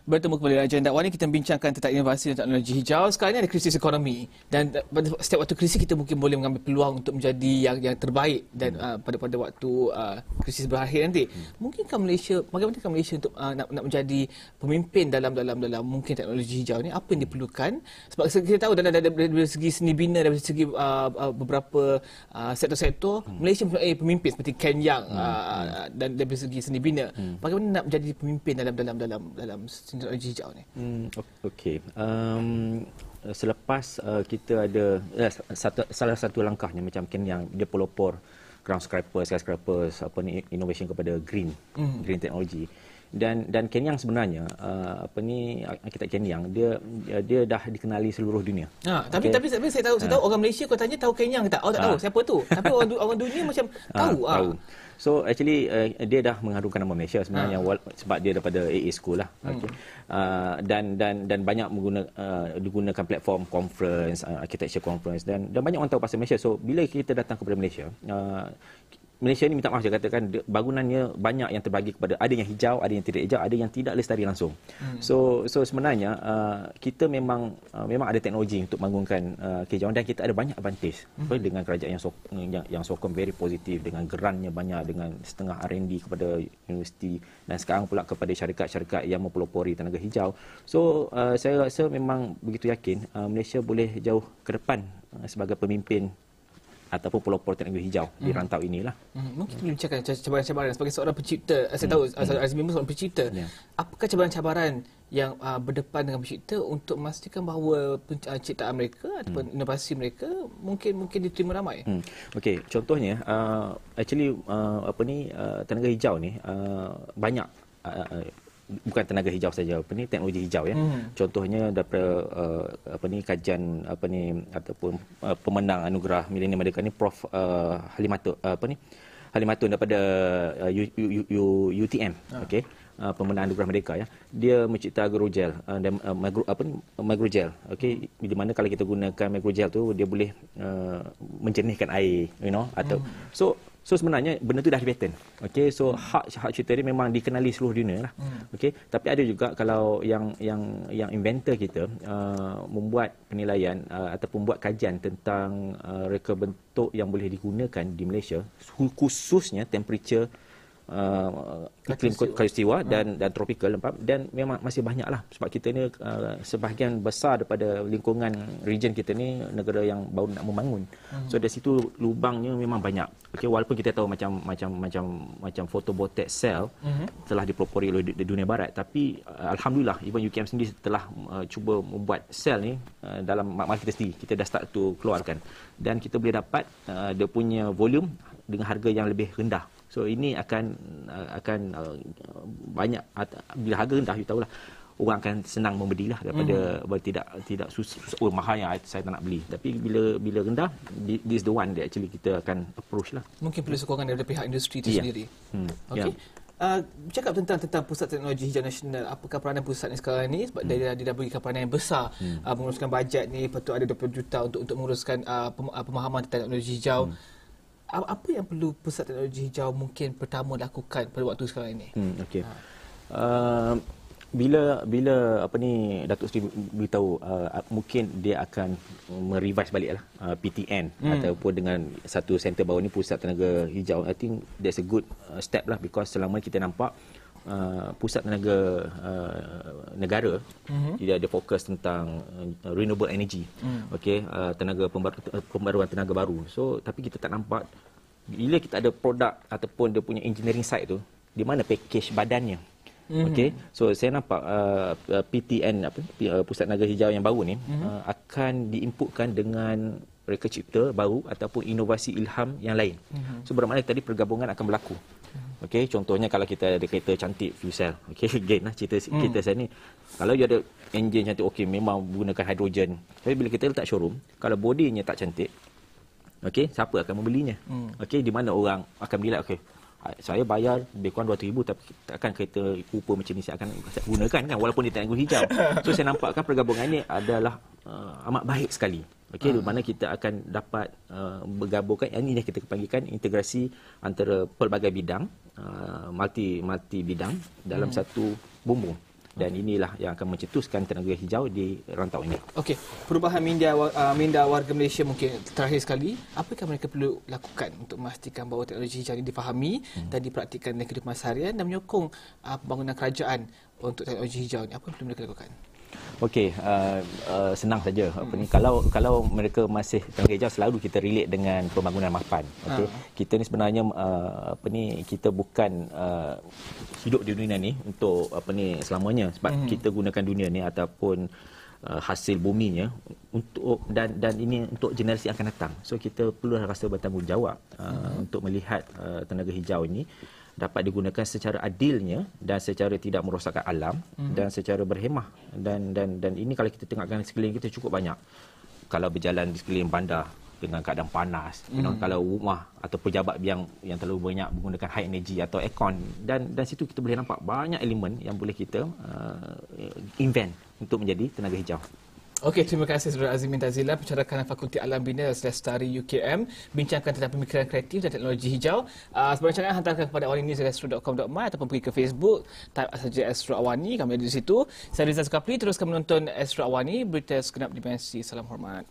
Bertemu kembali dengan Agenda Awal ni, kita bincangkan tentang inovasi dan teknologi hijau. Sekarang ni ada krisis ekonomi dan setiap waktu krisis kita mungkin boleh mengambil peluang untuk menjadi yang terbaik dan pada waktu krisis berakhir nanti. Mungkinkah Malaysia, bagaimanakah Malaysia untuk nak menjadi pemimpin dalam mungkin teknologi hijau ni? Apa yang diperlukan? Sebab kita tahu dari segi seni bina, dari segi beberapa sektor-sektor, Malaysia mempunyai pemimpin seperti Ken Yang dan dari segi seni bina. Bagaimana nak menjadi pemimpin dalam teknologi hijau ni? Okey. Selepas kita ada salah satu langkahnya macam Ken yang dia pelopor ground skyscrapers innovation kepada green technology. Dan Ken Yang sebenarnya arkitek Ken Yang dia dah dikenali seluruh dunia. Tapi saya tahu orang Malaysia kau tanya tahu Ken Yang ke tak? Tak tahu siapa tu. Tapi orang dunia macam tahu. So actually dia dah mengharumkan nama Malaysia sebenarnya sebab dia daripada AA School lah. Dan banyak digunakan platform conference, architecture conference dan banyak orang tahu pasal Malaysia. So bila kita datang kepada Malaysia, Malaysia ni minta maaf saya katakan bangunannya banyak yang terbagi kepada ada yang hijau, ada yang tidak hijau, ada yang tidak lestari langsung. So sebenarnya kita memang ada teknologi untuk bangunkan kehijauan dan kita ada banyak advantage dengan kerajaan yang sokong very positif dengan gerannya banyak dengan setengah R&D kepada universiti dan sekarang pula kepada syarikat-syarikat yang mempelopori tenaga hijau. So saya rasa memang begitu yakin Malaysia boleh jauh ke depan sebagai pemimpin ataupun pelopor teknologi hijau di rantau inilah. Mungkin kita bincangkan cabaran-cabaran sebagai seorang pencipta. Saya tahu Azmi seorang pencipta. Apakah cabaran-cabaran yang berdepan dengan pencipta untuk memastikan bahawa ciptaan mereka ataupun inovasi mereka mungkin diterima ramai? Okey, contohnya tenaga hijau ni banyak bukan tenaga hijau saja, teknologi hijau ya. Contohnya daripada kajian ataupun pemenang anugerah Milenium Merdeka ni Prof Halimatun daripada UTM. Okey. Pemenang anugerah Merdeka ya. Dia mencipta agrogel dan magrogel. Okey, di mana kalau kita gunakan magrogel tu dia boleh menjernihkan air, atau So sebenarnya benda tu dah di patent. Okey, so hak cipta dia memang dikenali seluruh dunia lah. Okey, tapi ada juga kalau yang inventor kita membuat penilaian ataupun buat kajian tentang reka bentuk yang boleh digunakan di Malaysia, khususnya temperature iklim khatulistiwa dan tropikal dan memang masih banyaklah sebab kita ni sebahagian besar daripada lingkungan region kita ni negara yang baru nak membangun. So dari situ lubangnya memang banyak. Okey, walaupun kita tahu macam photovoltaic cell telah dipelopori oleh dunia barat, tapi alhamdulillah even UKM sendiri telah cuba membuat sel ni dalam makmal kita sendiri. Kita dah start tu keluarkan dan kita boleh dapat dia punya volume dengan harga yang lebih rendah. So ini akan banyak bila harga rendah you tahulah orang akan senang membelilah daripada tidak susah mahalnya saya tak nak beli. Tapi bila rendah this the one that actually kita akan approach lah. Mungkin perlu sokongan daripada pihak industri itu sendiri. Okey. Bercakap tentang Pusat Teknologi Hijau Nasional, apakah peranan pusat ni sekarang ni? Sebab dia dah berikan peranan yang besar menguruskan bajet ni, lepas tu ada 20 juta untuk menguruskan pemahaman tentang teknologi hijau. Apa yang perlu Pusat Teknologi Hijau mungkin pertama lakukan pada waktu sekarang ini? Okey. Bila Datuk Seri beritahu mungkin dia akan merevise baliklah PTN ataupun dengan satu center baru ni Pusat Tenaga Hijau. I think that's a good step lah because selama kita nampak pusat tenaga negara dia ada fokus tentang renewable energy. Okey, tenaga pembaruan tenaga baru. So tapi kita tak nampak bila kita ada produk ataupun dia punya engineering side tu di mana package badannya. Okey, so saya nampak PTN Pusat Tenaga Hijau yang baru ni akan diinputkan dengan reka cipta baru ataupun inovasi ilham yang lain. So bermakna tadi pergabungan akan berlaku. Okey, contohnya kalau kita ada kereta cantik fuel cell. Okey, again lah cerita kita saya ni. Kalau you ada enjin cantik, okey memang gunakan hidrogen. Tapi bila kita letak showroom, kalau bodinya tak cantik, okey, siapa akan membelinya? Okey, di mana orang akan bila okey, saya bayar lebih kurang 200,000 tapi takkan kereta rupa macam ni saya akan gunakan kan walaupun dia teknologi hijau. So saya nampakkan pergabungan ini adalah amat baik sekali. Okey, di mana kita akan dapat bergabungkan yang ini yang kita panggilkan integrasi antara pelbagai bidang multi bidang dalam satu bumbung. dan inilah yang akan mencetuskan tenaga hijau di rantau ini. Okey, perubahan minda warga Malaysia mungkin terakhir sekali, apa yang mereka perlu lakukan untuk memastikan bahawa teknologi hijau ini difahami dan dipraktikkan dalam kehidupan seharian dan menyokong pembangunan kerajaan untuk teknologi hijau ini? Apa yang perlu mereka lakukan? Okey, senang saja. Kalau mereka masih tenaga hijau, selalu kita relate dengan pembangunan mapan. Okey, kita ni sebenarnya kita bukan hidup di dunia ni untuk selamanya, sebab kita gunakan dunia ni ataupun hasil buminya untuk dan ini untuk generasi akan datang. So kita perlu rasa bertanggungjawab untuk melihat tenaga hijau ini dapat digunakan secara adilnya dan secara tidak merosakkan alam dan secara berhemah, dan ini kalau kita tengokkan sekeliling kita cukup banyak. Kalau berjalan di sekeliling bandar dengan keadaan panas, kalau rumah atau pejabat yang terlalu banyak menggunakan high energy atau aircon, dan situ kita boleh nampak banyak elemen yang boleh kita invent untuk menjadi tenaga hijau. Okey, terima kasih Saudara Azimin Tazilan, pensyarah kanan Fakulti Alam Bina Lestari UKM, bincangkan tentang pemikiran kreatif dan teknologi hijau. Sebarang rancangan hantarkan kepada awaninews@astro.com.my ataupun pergi ke Facebook, type saja Astro Awani, kami ada di situ. Saya Rizal Sukapli, teruskan menonton Astro Awani, berita segenap dimensi. Salam hormat.